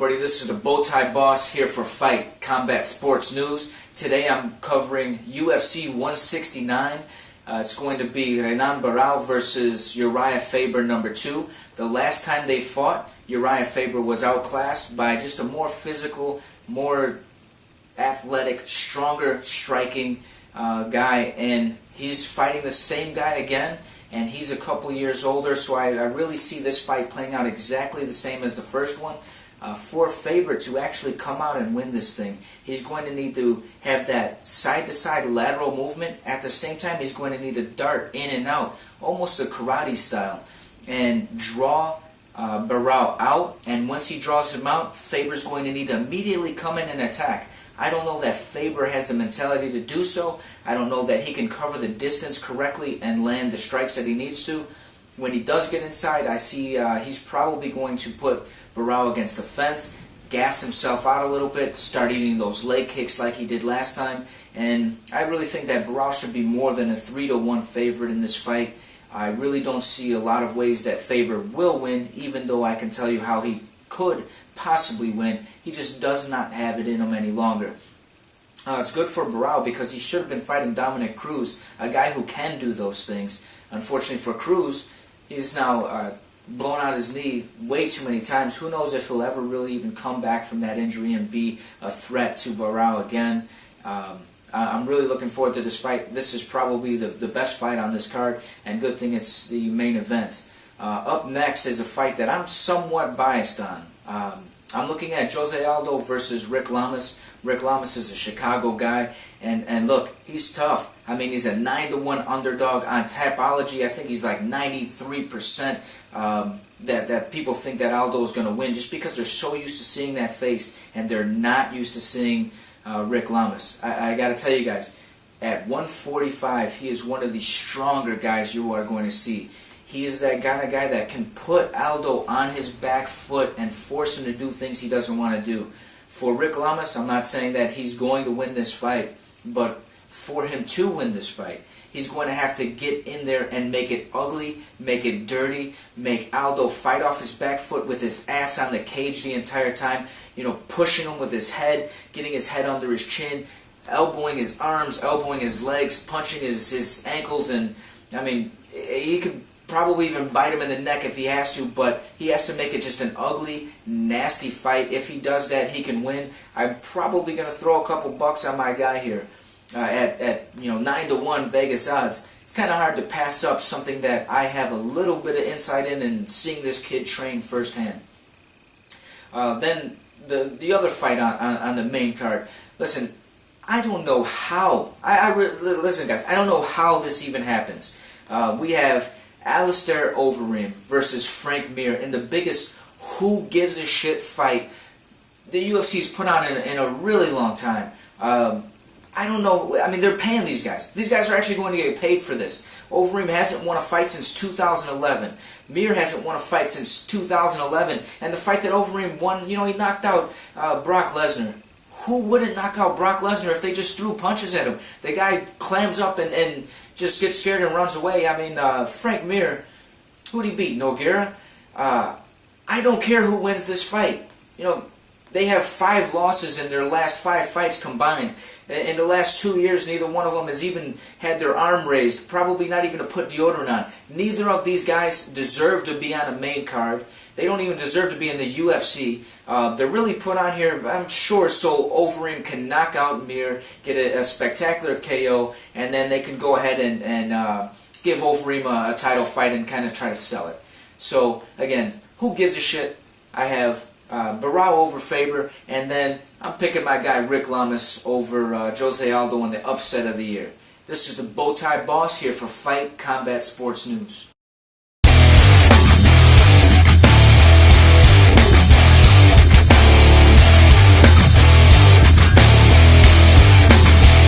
everybody, this is the Bowtie Boss here for Fight Combat Sports News. Today I'm covering UFC 169. It's going to be Renan Barao versus Urijah Faber #2. The last time they fought, Urijah Faber was outclassed by just a more physical, more athletic, stronger striking guy, and he's fighting the same guy again, and he's a couple years older, so I really see this fight playing out exactly the same as the first one. For Faber to actually come out and win this thing, he's going to need to have that side-to-side lateral movement. At the same time, he's going to need to dart in and out, almost a karate style, and draw Barao out. And once he draws him out, Faber's going to need to immediately come in and attack. I don't know that Faber has the mentality to do so. I don't know that he can cover the distance correctly and land the strikes that he needs to. When he does get inside, I see he's probably going to put Barao against the fence, gas himself out a little bit, start eating those leg kicks like he did last time. And I really think that Barao should be more than a 3-1 favorite in this fight. I really don't see a lot of ways that Faber will win, even though I can tell you how he could possibly win. He just does not have it in him any longer. It's good for Barao because he should have been fighting Dominic Cruz, a guy who can do those things. Unfortunately for Cruz, he's now blown out his knee way too many times. Who knows if he'll ever really even come back from that injury and be a threat to Barao again. I'm really looking forward to this fight. This is probably the best fight on this card, and good thing it's the main event. Up next is a fight that I'm somewhat biased on. I'm looking at Jose Aldo versus Rick Lamas. Rick Lamas is a Chicago guy, and look, he's tough. I mean, he's a 9-1 underdog on Tapology. I think he's like 93% that people think that Aldo is going to win, just because they're so used to seeing that face, and they're not used to seeing Rick Lamas. I got to tell you guys, at 145, he is one of the stronger guys you are going to see. He is that kind of guy that can put Aldo on his back foot and force him to do things he doesn't want to do. For Rick Lamas, I'm not saying that he's going to win this fight, but for him to win this fight, he's going to have to get in there and make it ugly, make it dirty, make Aldo fight off his back foot with his ass on the cage the entire time, pushing him with his head, getting his head under his chin, elbowing his arms, elbowing his legs, punching his ankles, and I mean, he could probably even bite him in the neck if he has to, but he has to make it just an ugly, nasty fight. If he does that, he can win. I'm probably going to throw a couple bucks on my guy here at 9-1 Vegas odds. It's kind of hard to pass up something that I have a little bit of insight in and seeing this kid train firsthand. Then the other fight on the main card. Listen, I don't know how. Listen, guys, I don't know how this even happens. We have Alistair Overeem versus Frank Mir in the biggest who gives a shit fight the UFC's put on in a really long time. I don't know. I mean, they're paying these guys. These guys are actually going to get paid for this. Overeem hasn't won a fight since 2011. Mir hasn't won a fight since 2011. And the fight that Overeem won, he knocked out Brock Lesnar. Who wouldn't knock out Brock Lesnar if they just threw punches at him? The guy clams up and just gets scared and runs away. I mean, Frank Mir, who'd he beat? Nogueira? I don't care who wins this fight. They have 5 losses in their last 5 fights combined. In the last 2 years, neither one of them has even had their arm raised, probably not even to put deodorant on. Neither of these guys deserve to be on a main card. They don't even deserve to be in the UFC. They're really put on here, I'm sure, so Overeem can knock out Mir, get a spectacular KO, and then they can go ahead and give Overeem a title fight and kind of try to sell it. So, again, who gives a shit? I have Barao over Faber, and then I'm picking my guy Rick Lamas over Jose Aldo in the upset of the year. This is the Bowtie Boss here for Fight Combat Sports News.